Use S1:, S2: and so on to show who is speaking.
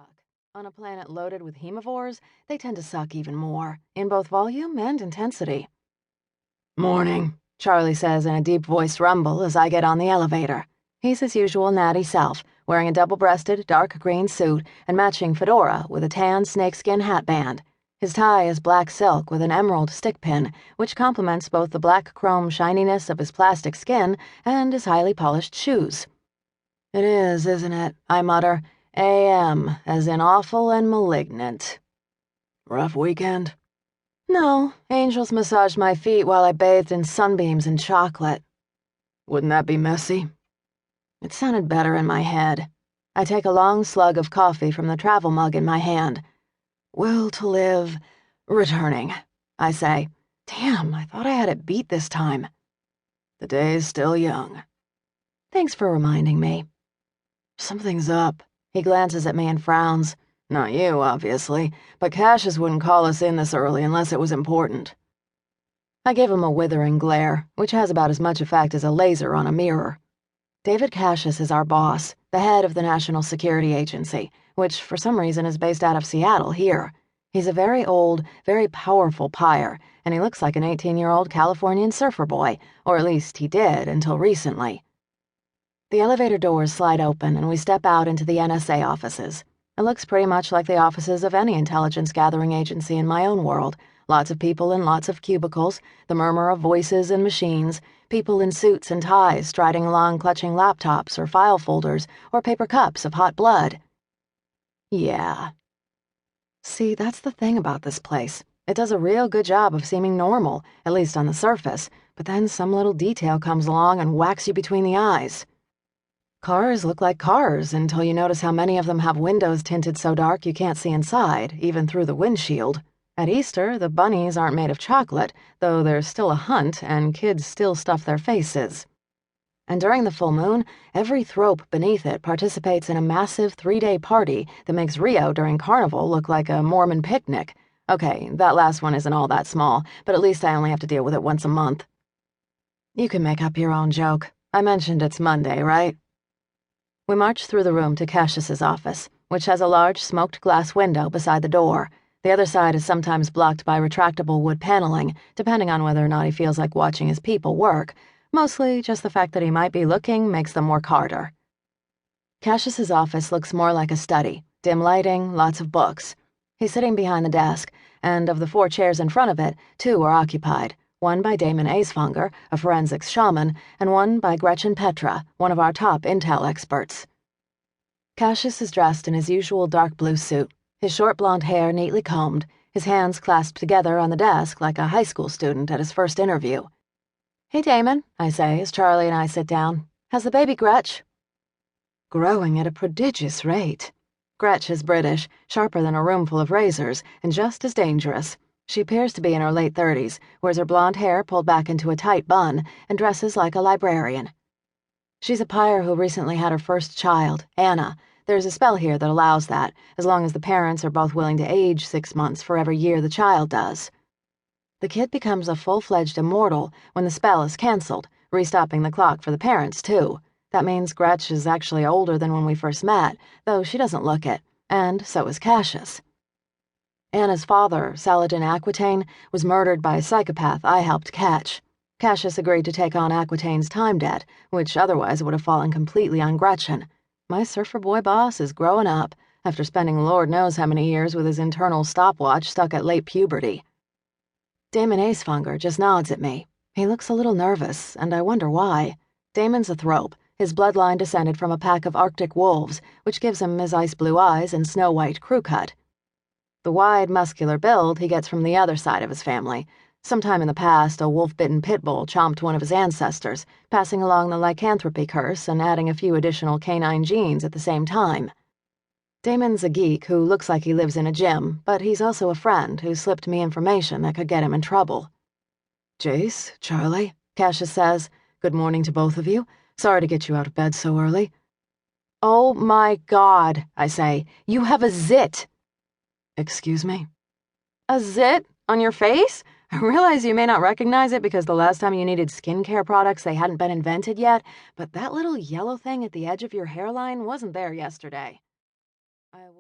S1: suck. On a planet loaded with hemovores, they tend to suck even more, in both volume and intensity. "Morning," Charlie says in a deep-voiced rumble as I get on the elevator. He's his usual natty self, wearing a double-breasted, dark green suit and matching fedora with a tan snakeskin hatband. His tie is black silk with an emerald stick pin, which complements both the black chrome shininess of his plastic skin and his highly polished shoes. "It is, isn't it?" I mutter. AM, as in awful and malignant. "Rough weekend?" "No, angels massaged my feet while I bathed in sunbeams and chocolate." "Wouldn't that be messy?" It sounded better in my head. I take a long slug of coffee from the travel mug in my hand. "Will to live, returning," I say. Damn, I thought I had it beat this time. "The day's still young." "Thanks for reminding me." "Something's up." He glances at me and frowns. "Not you, obviously, but Cassius wouldn't call us in this early unless it was important." I give him a withering glare, which has about as much effect as a laser on a mirror. David Cassius is our boss, the head of the National Security Agency, which for some reason is based out of Seattle here. He's a very old, very powerful pyre, and he looks like an 18-year-old Californian surfer boy, or at least he did until recently. The elevator doors slide open and we step out into the NSA offices. It looks pretty much like the offices of any intelligence gathering agency in my own world. Lots of people in lots of cubicles, the murmur of voices and machines, people in suits and ties striding along clutching laptops or file folders or paper cups of hot blood. Yeah. See, that's the thing about this place. It does a real good job of seeming normal, at least on the surface, but then some little detail comes along and whacks you between the eyes. Cars look like cars until you notice how many of them have windows tinted so dark you can't see inside, even through the windshield. At Easter, the bunnies aren't made of chocolate, though there's still a hunt and kids still stuff their faces. And during the full moon, every thrope beneath it participates in a massive 3-day party that makes Rio during Carnival look like a Mormon picnic. Okay, that last one isn't all that small, but at least I only have to deal with it once a month. You can make up your own joke. I mentioned it's Monday, right? We march through the room to Cassius's office, which has a large smoked glass window beside the door. The other side is sometimes blocked by retractable wood paneling, depending on whether or not he feels like watching his people work. Mostly just the fact that he might be looking makes them work harder. Cassius's office looks more like a study. Dim lighting, lots of books. He's sitting behind the desk, and of the 4 chairs in front of it, 2 are occupied. One by Damon Acefunger, a forensics shaman, and one by Gretchen Petra, one of our top intel experts. Cassius is dressed in his usual dark blue suit, his short blonde hair neatly combed, his hands clasped together on the desk like a high school student at his first interview. "Hey, Damon," I say as Charlie and I sit down. "How's the baby, Gretch?" "Growing at a prodigious rate." Gretch is British, sharper than a room full of razors, and just as dangerous. She appears to be in her late 30s, wears her blonde hair pulled back into a tight bun, and dresses like a librarian. She's a pyre who recently had her first child, Anna. There's a spell here that allows that, as long as the parents are both willing to age 6 months for every year the child does. The kid becomes a full-fledged immortal when the spell is cancelled, restopping the clock for the parents, too. That means Gretch is actually older than when we first met, though she doesn't look it, and so is Cassius. Anna's father, Saladin Aquitaine, was murdered by a psychopath I helped catch. Cassius agreed to take on Aquitaine's time debt, which otherwise would have fallen completely on Gretchen. My surfer boy boss is growing up, after spending Lord knows how many years with his internal stopwatch stuck at late puberty. Damon Acefunger just nods at me. He looks a little nervous, and I wonder why. Damon's a thrope. His bloodline descended from a pack of Arctic wolves, which gives him his ice blue eyes and snow-white crew cut. The wide, muscular build he gets from the other side of his family. Sometime in the past, a wolf-bitten pit bull chomped one of his ancestors, passing along the lycanthropy curse and adding a few additional canine genes at the same time. Damon's a geek who looks like he lives in a gym, but he's also a friend who slipped me information that could get him in trouble. "Jace, Charlie," Cassius says, "good morning to both of you. Sorry to get you out of bed so early." "Oh my God," I say, "you have a zit." "Excuse me?" "A zit? On your face? I realize you may not recognize it because the last time you needed skincare products they hadn't been invented yet, but that little yellow thing at the edge of your hairline wasn't there yesterday." I wouldn't